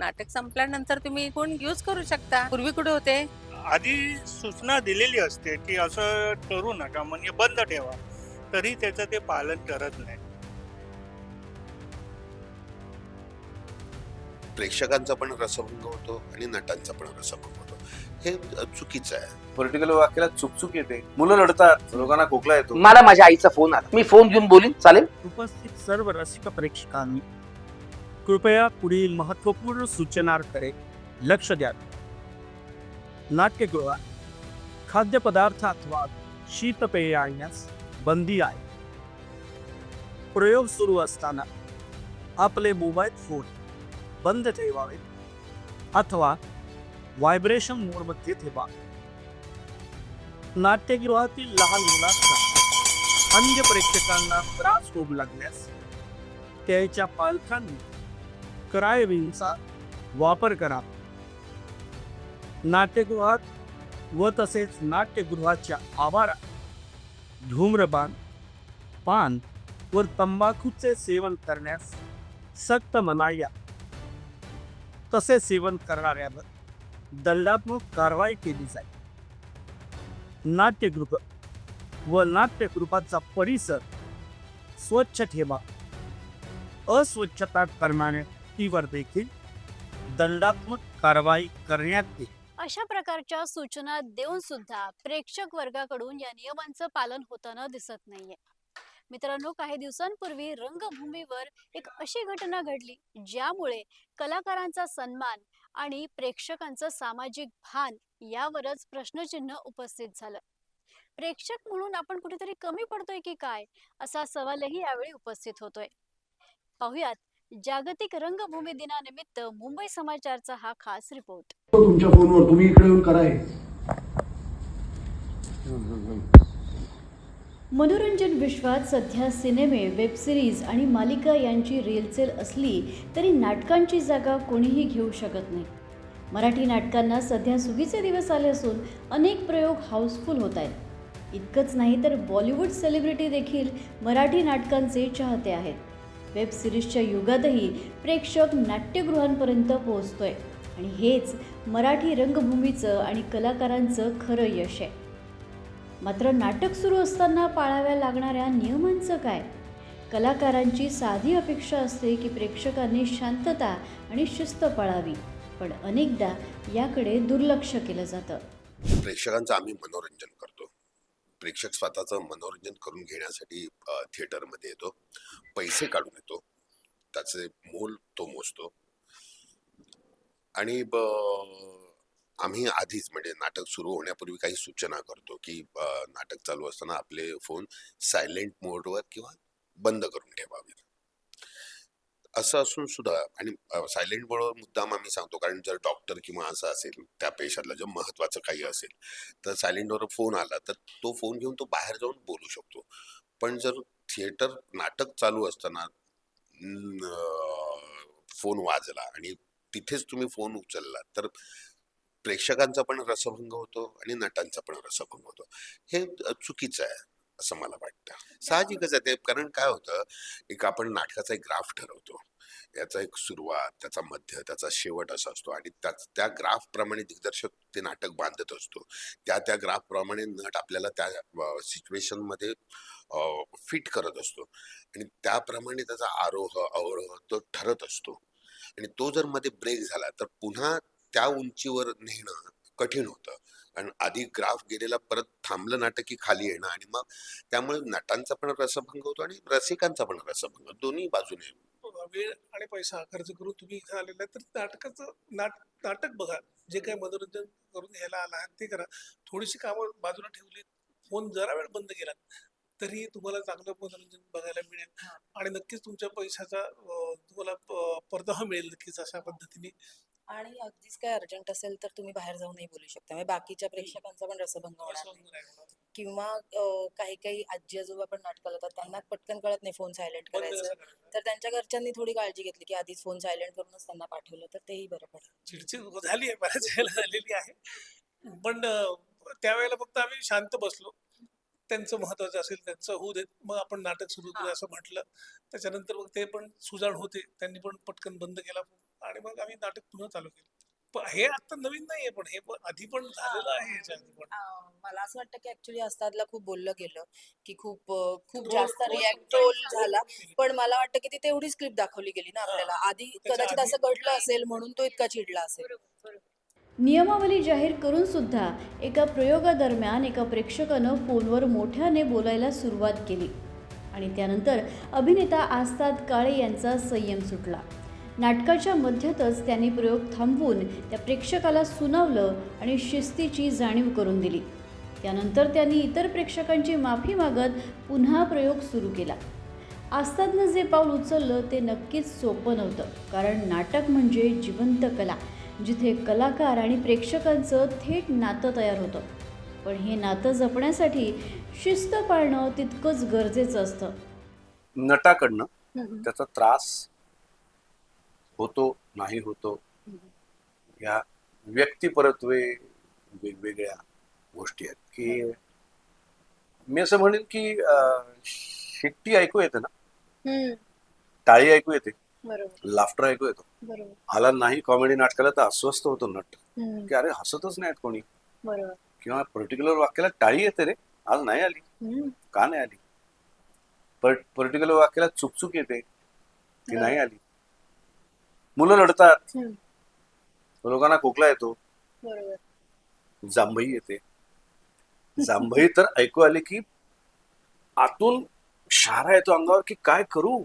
नाटक संपल्यानंतर तुम्ही फोन यूज करू शकता. पूर्वी कुठे होते? आधी सूचना दिलेली असते की असं करू नका म्हणजे बंद ठेवा, तरी त्याचं ते पालन करत नाही. प्रेक्षकांचा पण रसभंग होतो आणि नटांचा पण रसभंग होतो. हे चुकीचं आहे. पर्टिक्युलर वाक्याला चुकचुक येते, मुलं रडतात, लोकांना खोकला येतो. मला माझ्या आईचा फोन आला, मी फोन घेऊन बोलीन, चालेल? उपस्थित सर्व रसिक प्रेक्षकांनी कृपया पुढील महत्वपूर्ण सूचनांकडे लक्ष द्यावे. नाट्यगृहात खाद्यपदार्थ अथवा शीतपेय आणण्यास बंदी आहे. प्रयोग सुरू असताना आपले मोबाईल फोन बंद ठेवावे अथवा व्हायब्रेशन मोडमध्ये ठेवा. नाट्यगृहातील लहान मुलांना अन्य प्रेक्षकांना त्रास होऊ लागल्यास त्याच्या पालकांनी क्रायविनचा वापर करा. नाट्यगृहात व तसेच नाट्यगृहाच्या आवारात धूम्रपान, पान व तंबाखूचे सेवन करण्यास सक्त मनाई आहे. तसे सेवन करणाऱ्यावर दंडात्मक कारवाई केली जाईल. नाट्यगृह व नाट्यगृहाचा परिसर स्वच्छ ठेवा. अस्वच्छता करणाऱ्यावर देखील दंडात्मक कारवाई करण्यात येईल. अशा प्रकारच्या सूचना देऊन सुद्धा प्रेक्षक वर्गाकडून या नियमांचं पालन होताना दिसत नाहीये. मित्रांनो, काही दिवसांपूर्वी रंगभूमीवर एक अशी घटना घडली ज्यामुळे कलाकारांचा सन्मान आणि प्रेक्षकांचं सामाजिक भान यावरच प्रश्नचिन्ह उपस्थित झालं. प्रेक्षक म्हणून आपण कुठेतरी कमी पडतोय की काय, असा सवालही यावेळी उपस्थित होतोय. पाहुयात जागतिक रंगभूमी दिनानिमित्त मुंबई समाचारचा हा खास रिपोर्ट. तुमच्या फोनवर तुम्ही इकडे येऊन कराय. मनोरंजन विश्वात सध्या सिनेमे, वेब सिरीज आणि मालिका यांची रेलचेल असली तरी नाटकांची जागा कोणीही घेऊ शकत नाही. मराठी नाटकांना सध्या सुगीचे दिवस आले असून अनेक प्रयोग हाऊसफुल होत आहेत. इतकंच नाही तर बॉलिवूड सेलिब्रिटी देखील मराठी नाटकांचे चाहते आहेत. वेब सिरीजच्या युगातही प्रेक्षक नाट्यगृहांपर्यंत पोहोचतोय आणि हेच मराठी रंगभूमीचं आणि कलाकारांचं खरं यश आहे. मात्र नाटक सुरू असताना पाळाव्या लागणाऱ्या नियमांचं काय? कलाकारांची साधी अपेक्षा असते की प्रेक्षकांनी शांतता आणि शिस्त पाळावी, पण अनेकदा याकडे दुर्लक्ष केलं जातं. प्रेक्षकांचं आम्ही मनोरंजन करतो. प्रेक्षक स्वतःचं मनोरंजन करून घेण्यासाठी थिएटरमध्ये येतो, पैसे काढून येतो, त्याचे मोल तो मोजतो. आणि आम्ही आधीच म्हणजे नाटक सुरू होण्यापूर्वी काही सूचना करतो की नाटक चालू असताना आपले फोन सायलेंट मोडवर किंवा बंद करून ठेवावे. असं असून सुद्धा आणि सायलेंट मोडवर मुद्दाम आम्ही सांगतो, कारण जर डॉक्टर किंवा असं असेल त्या पेशंटला जर महत्वाचं काही असेल तर सायलेंटवर फोन आला तर तो फोन घेऊन तो बाहेर जाऊन बोलू शकतो. पण जर थिएटर नाटक चालू असताना फोन वाजला आणि तिथेच तुम्ही फोन उचलला तर प्रेक्षकांचा पण रसभंग होतो आणि नटांचा पण रसभंग होतो. हे चुकीचं आहे असं मला वाटतं. साहजिकच आहे ते, कारण काय होतं, एक आपण नाटकाचा एक ग्राफ ठरवतो, याचा एक सुरुवात, त्याचा मध्य, त्याचा शेवट असा असतो आणि त्या ग्राफ प्रमाणे दिग्दर्शक ते नाटक बांधत असतो. त्या ग्राफ प्रमाणे नट आपल्याला त्या सिच्युएशन मध्ये फिट करत असतो आणि त्याप्रमाणे त्याचा आरोह अवरोह तो ठरत असतो. आणि तो जर मध्ये ब्रेक झाला तर पुन्हा त्या उंचीवर नेणं कठीण होतं. आणि आधी ग्राफ गेलेला परत थांबलं नाटक की खाली येणं, आणि मग त्यामुळे नटांचा पण रसभंग होतो आणि रसिकांचा पण रसभंग, दोन्ही बाजूने. वेळ आणि पैसा खर्च करून तुम्ही इथे आलेला तर नाटकाचं नाटक बघा. जे काही मनोरंजन करून घ्यायला आला ते करा. थोडीशी कामं बाजूला ठेवली, फोन जरा वेळ बंद केला तरी तुम्हाला चांगलं मनोरंजन बघायला मिळेल आणि नक्कीच तुमच्या पैशाचा तुम्हाला परतावा मिळेल नक्कीच अशा पद्धतीने. आणि अगदीच काय अर्जंट असेल तर तुम्ही बाहेर जाऊनही बोलू शकता, म्हणजे बाकीच्या प्रेक्षकांचा पण रसभंग होणार नाही. किंवा काही काही आजी आजोबा पण नाटकाला येतात, त्यांना पटकन कळत नाही फोन सायलेंट करायचं, तर त्यांच्या घरच्यांनी थोडी काळजी घेतली की आधीच फोन सायलेंट करूनच त्यांना पाठवलं तर तेही बरं पडेल. चिडचिड झाली आहे, बऱ्याच वेळेला झालेली आहे, पण त्यावेळेला फक्त आम्ही शांत बसलो. त्यांचं महत्वाचं असेल त्यांचं होऊ देत, मग आपण नाटक सुरू करू असं म्हटलं. त्याच्यानंतर मग ते पण सुजाण होते, त्यांनी पण पटकन बंद केला आणि मग आम्ही नाटक पुन्हा चालू केलं. हे आता नवीन नाहीये, पण हे आधी पण झालेलं आहे याच्या आधी पण. मला असं वाटतं की ऍक्च्युली अस्तादला खूप बोललं गेलं की खूप Troll- जास्त troll रिॲक्ट खूप ट्रोल झाले. झाला. पण मला वाटतं की ती तेवढीच क्लिप दाखवली गेली ना आपल्याला. आधी त्याच्या कदाचित आधी- असं घडलं असेल म्हणून तो इतका चिडला असेल. नियमावली जाहीर करून सुद्धा एका प्रयोगादरम्यान एका प्रेक्षकानं फोनवर मोठ्याने बोलायला सुरुवात केली आणि त्यानंतर अभिनेता आस्ताद काळे यांचा संयम सुटला. नाटकाच्या मध्यातच त्यांनी प्रयोग थांबवून त्या प्रेक्षकाला सुनावलं आणि शिस्तीची जाणीव करून दिली. त्यानंतर त्यांनी इतर प्रेक्षकांची माफी मागत पुन्हा प्रयोग सुरू केला. आस्तादनं जे पाऊल उचललं ते नक्कीच सोपं नव्हतं, कारण नाटक म्हणजे जिवंत कला, जिथे कलाकार आणि प्रेक्षकांचं थेट नातं तयार होतं. पण हे नातं जपण्यासाठी शिस्त पाळणं तितकंच गरजेचं असतं. नटाकडनं त्याचा त्रास होतो नाही होतो या व्यक्तिपरत्वे वेगवेगळ्या गोष्टी आहेत की मी असं म्हणेन की शिट्टी ऐकू येते ना, टाळी ऐकू येते, लाफ्टर ऐकू येतो. आला नाही कॉमेडी नाटकाला तर अस्वस्थ होतो नट की अरे हसतच नाहीत कोणी, किंवा पर्टिक्युलर वाक्याला टाळी येते रे आज नाही आली, का नाही आली. पर्टिक्युलर वाक्याला चुकचुक येते ती नाही आली. मुलं रडतात, लोकांना खोकला येतो, जांभई येते. जांभई तर ऐकू आली की आतून शहारा येतो अंगावर की काय करू,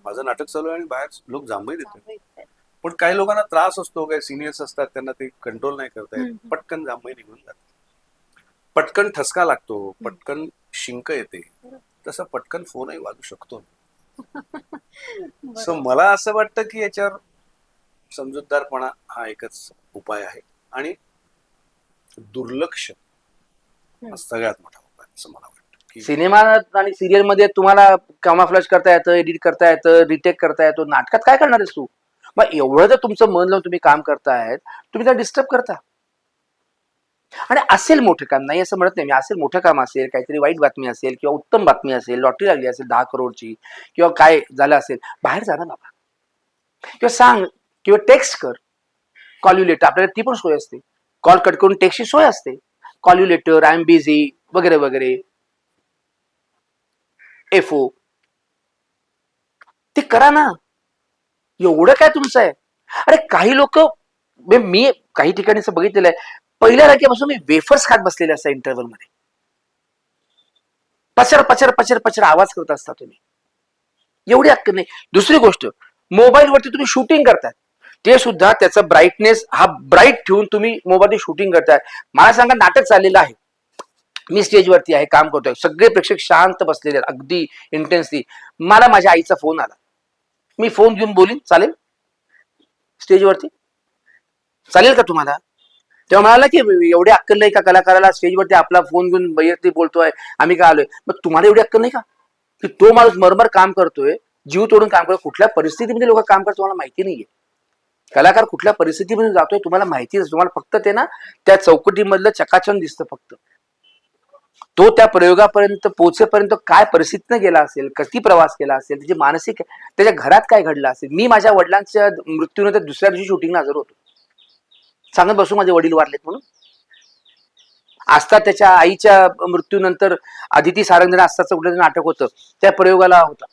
माझं नाटक चालू आहे आणि बाहेर लोक जांभई देतात. पण काही लोकांना त्रास असतो, काही सिनियर्स असतात त्यांना ते कंट्रोल नाही करता येत, पटकन जांभई निघून जाते, पटकन ठसका लागतो, पटकन शिंक येते, तसा पटकन फोनही वाजू शकतो. सो मला असं वाटतं की याच्यावर समजूतदारपणा हा एकच उपाय आहे आणि दुर्लक्ष हा सगळ्यात मोठा उपाय असं मला वाटतं. की सिनेमा आणि सिरियल मध्ये तुम्हाला कॅमोफ्लेज करता येतं, एडिट करता येतं, रिटेक करता येतो. नाटकात काय करणार आहेस तू? मग एवढं जर तुमचं मन लावून तुम्ही काम करतायत, तुम्ही त्याला डिस्टर्ब करता. आणि असेल मोठं काम, नाही असं म्हणत नाही मी, असेल मोठं काम असेल, काहीतरी वाईट बातमी असेल किंवा उत्तम बातमी असेल, लॉटरी लागली असेल 10 करोडची किंवा काय झालं असेल, बाहेर जा ना बाबा, किंवा सांग किंवा टेक्स्ट कर. कॉल यू लेटर, आपल्याला ती पण सोय असते. कॉल कट करून टेक्स्टची सोय असते. Call you later, I am busy वगैरे वगैरे, एफओ ते करा ना. एवढं काय तुमचं आहे? अरे काही लोक, मी काही ठिकाणी असं बघितलेलं आहे, पहिल्या राख्यापासून मी वेफर्स खात बसलेले असतात इंटरव्हल मध्ये, पचर पचर पचर पचर आवाज करत असता तुम्ही. एवढी अक्कल नाही. दुसरी गोष्ट, मोबाईल वरती तुम्ही शूटिंग करताय, ते सुद्धा त्याचा ब्राईटनेस हा ब्राईट ठेवून तुम्ही मोबाईल शूटिंग करताय. मला सांगा, नाटक चाललेलं आहे, मी स्टेजवरती आहे, काम करतोय, सगळे प्रेक्षक शांत बसलेले आहेत, अगदी इंटेन्सली. मला माझ्या आईचा फोन आला, मी फोन घेऊन बोलीन, चालेल स्टेजवरती? चालेल का तुम्हाला? तेव्हा म्हणाला की एवढी अक्कल नाही का कलाकाराला स्टेजवरती आपला फोन घेऊन वैयक्तिक बोलतोय, आम्ही काय आलोय? मग तुम्हाला एवढी अक्कल नाही का की तो माणूस मरमर काम करतोय, जीव तोडून काम करतोय, कुठल्या परिस्थितीमध्ये लोक काम करतो तुम्हाला माहिती नाहीये. कलाकार कुठल्या परिस्थितीमध्ये जातोय तुम्हाला माहिती नसतं. तुम्हाला फक्त ते ना त्या चौकटीमधलं चकाचन दिसतं फक्त. तो त्या प्रयोगापर्यंत पोहोचेपर्यंत काय परिस्थितीनं गेला असेल, किती प्रवास केला असेल, त्याची मानसिक, त्याच्या घरात काय घडलं असेल. मी माझ्या वडिलांच्या मृत्यूनंतर दुसऱ्या दिवशी शूटिंगला हजर होतो, सांगत बसू माझे वडील वारलेत म्हणून. आस्था त्याच्या आईच्या मृत्यूनंतर आदिती सारंगने आस्थाचं कुठलं नाटक होतं, त्या प्रयोगाला होता.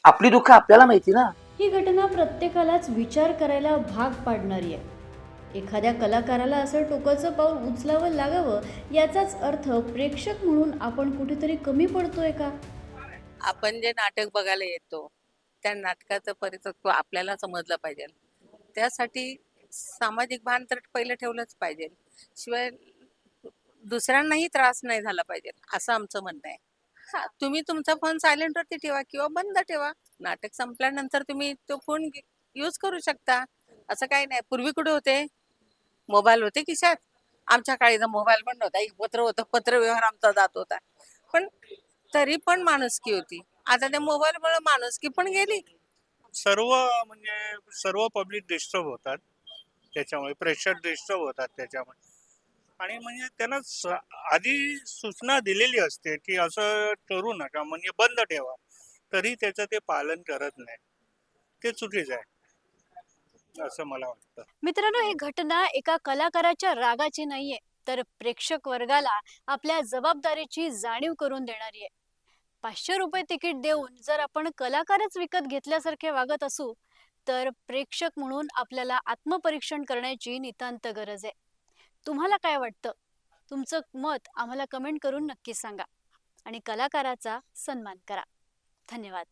आपली दुःख आपल्याला माहिती ना. ही घटना प्रत्येकालाच विचार करायला भाग पाडणारी आहे. एखाद्या कलाकाराला असं टोकाचं पाऊल उचलावं लागावं याचाच अर्थ प्रेक्षक म्हणून आपण कुठेतरी कमी पडतोय का? आपण जे नाटक बघायला येतो त्या नाटकाचं परितत्व आपल्याला समजलं पाहिजे. त्यासाठी सामाजिक भान तर पहिलं ठेवलंच पाहिजे, शिवाय दुसऱ्यांनाही त्रास नाही झाला पाहिजे असं आमचं म्हणणं आहे. हा, तुम्ही तुमचा फोन सायलेंट वरती ठेवा किंवा बंद ठेवा. नाटक संपल्यानंतर तुम्ही तो फोन यूज करू शकता, असं काही नाही. पूर्वी कुठे होते मोबाईल, होते खिशात. आमच्या काळी तर मोबाईल पण नव्हता, एक पत्र होतं, पत्र व्यवहार आमचा जात होता, पण तरी पण माणुसकी होती. आता त्या मोबाईलमुळे माणुसकी पण गेली. सर्व पब्लिक डिस्टर्ब होतात त्याच्यामुळे, प्रेशर डिस्टर्ब होतात त्याच्यामुळे. आणि म्हणजे त्यांना आधी सूचना दिलेली असते की असं करू नका, म्हणजे बंद ठेवा, तरी त्याचं ते पालन करत नाही. ते चुकीचं आहे. असं मला वाटतं. मित्रांनो, ही घटना एका कलाकाराच्या रागाची नाहीये, तर प्रेक्षक वर्गाला आपल्या जबाबदारीची जाणीव करून देणारी आहे. 500 रुपये तिकीट देऊन जर आपण कलाकारच विकत घेतल्यासारखे वागत असू, तर प्रेक्षक म्हणून आपल्याला आत्मपरीक्षण करण्याची नितांत गरज आहे. तुम्हाला काय वाटतं? तुमचं मत आम्हाला कमेंट करून नक्की सांगा आणि कलाकाराचा सन्मान करा. धन्यवाद.